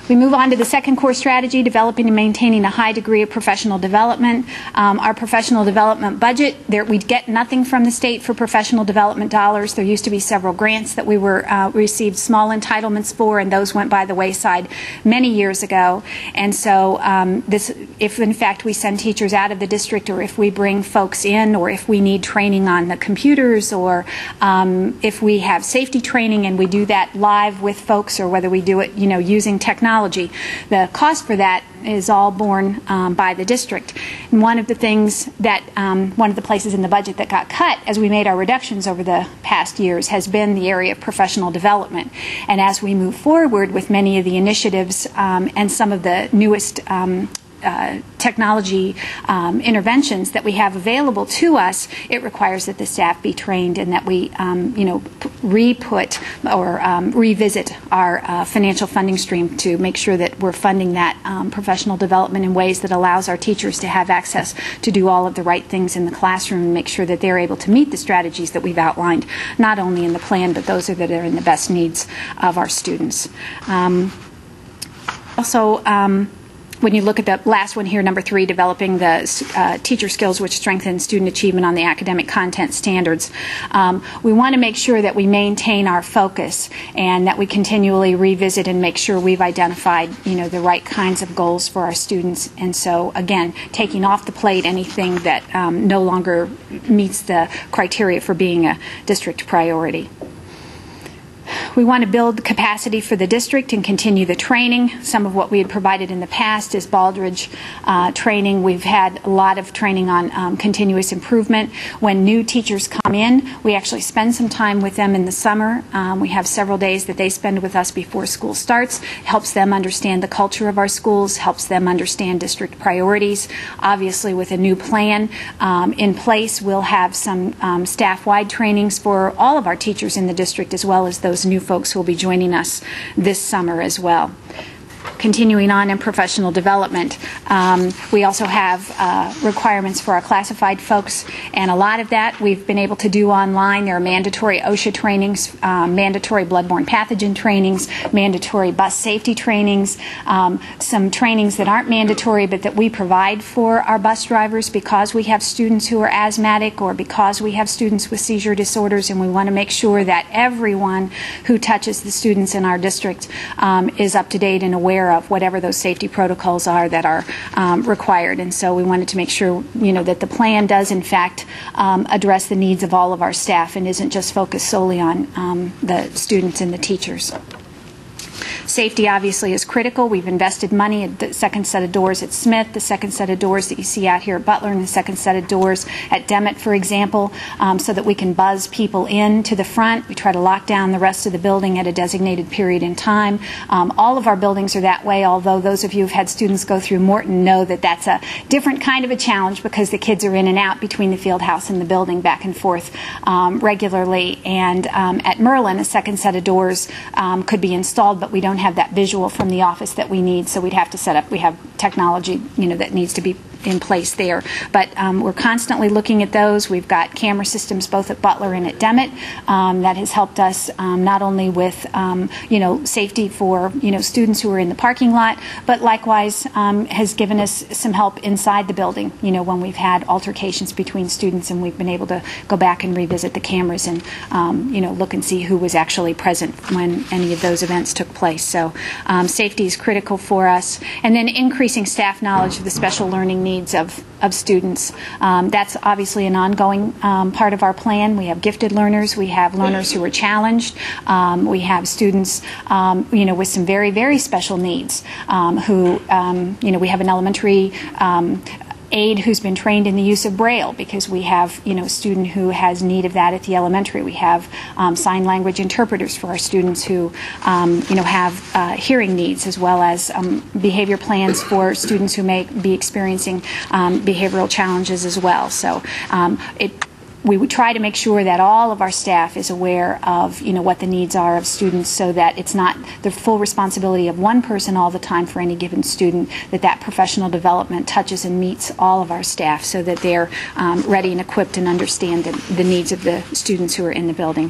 We move on to the second core strategy, developing and maintaining a high degree of professional development. Our professional development budget, we get nothing from the state for professional development dollars. There used to be several grants that we received small entitlements for, and those went by the wayside many years ago. And so if in fact we send teachers out of the district, or if we bring folks in, or if we need training on the computers, or if we have safety training and we do that live with folks, or whether we do it using technology, the cost for that is all borne by the district. And one of the things that, one of the places in the budget that got cut as we made our reductions over the past years has been the area of professional development. And as we move forward with many of the initiatives and some of the newest technology interventions that we have available to us, it requires that the staff be trained and that we re-put or revisit our financial funding stream to make sure that we're funding that professional development in ways that allows our teachers to have access to do all of the right things in the classroom and make sure that they're able to meet the strategies that we've outlined, not only in the plan, but those that are in the best needs of our students. When you look at the last one here, number 3, developing the teacher skills which strengthen student achievement on the academic content standards, we want to make sure that we maintain our focus and that we continually revisit and make sure we've identified the right kinds of goals for our students. And so again, taking off the plate anything that no longer meets the criteria for being a district priority. We want to build capacity for the district and continue the training. Some of what we had provided in the past is Baldridge training. We've had a lot of training on continuous improvement. When new teachers come in, we actually spend some time with them in the summer. We have several days that they spend with us before school starts. It helps them understand the culture of our schools, helps them understand district priorities. Obviously, with a new plan in place, we'll have some staff-wide trainings for all of our teachers in the district, as well as those new folks who will be joining us this summer as well. Continuing on in professional development, we also have requirements for our classified folks, and a lot of that we've been able to do online. There are mandatory OSHA trainings, mandatory bloodborne pathogen trainings, mandatory bus safety trainings, some trainings that aren't mandatory but that we provide for our bus drivers because we have students who are asthmatic or because we have students with seizure disorders, and we want to make sure that everyone who touches the students in our district is up to date and aware of whatever those safety protocols are that are required. And so we wanted to make sure that the plan does in fact address the needs of all of our staff and isn't just focused solely on the students and the teachers. Safety obviously is critical. We've invested money at the second set of doors at Smith, the second set of doors that you see out here at Butler, and the second set of doors at Demet, for example, so that we can buzz people in to the front. We try to lock down the rest of the building at a designated period in time. All of our buildings are that way, although those of you who've had students go through Morton know that that's a different kind of a challenge because the kids are in and out between the field house and the building back and forth regularly. And at Merlin, a second set of doors could be installed, but we don't have that visual from the office that we need, so we'd have to set up, we have technology that needs to be in place there. But we're constantly looking at those. We've got camera systems both at Butler and at Demet that has helped us not only with safety for students who are in the parking lot, but likewise has given us some help inside the building when we've had altercations between students, and we've been able to go back and revisit the cameras and look and see who was actually present when any of those events took place. So safety is critical for us. And then increasing staff knowledge of the special learning needs of students. That's obviously an ongoing part of our plan. We have gifted learners. We have learners who are challenged. We have students with some very, very special needs who, we have an elementary aide who's been trained in the use of Braille because we have a student who has need of that at the elementary. We have sign language interpreters for our students who have hearing needs, as well as behavior plans for students who may be experiencing behavioral challenges as well. So we would try to make sure that all of our staff is aware of what the needs are of students, so that it's not the full responsibility of one person all the time for any given student, that professional development touches and meets all of our staff so that they're ready and equipped and understand the needs of the students who are in the building.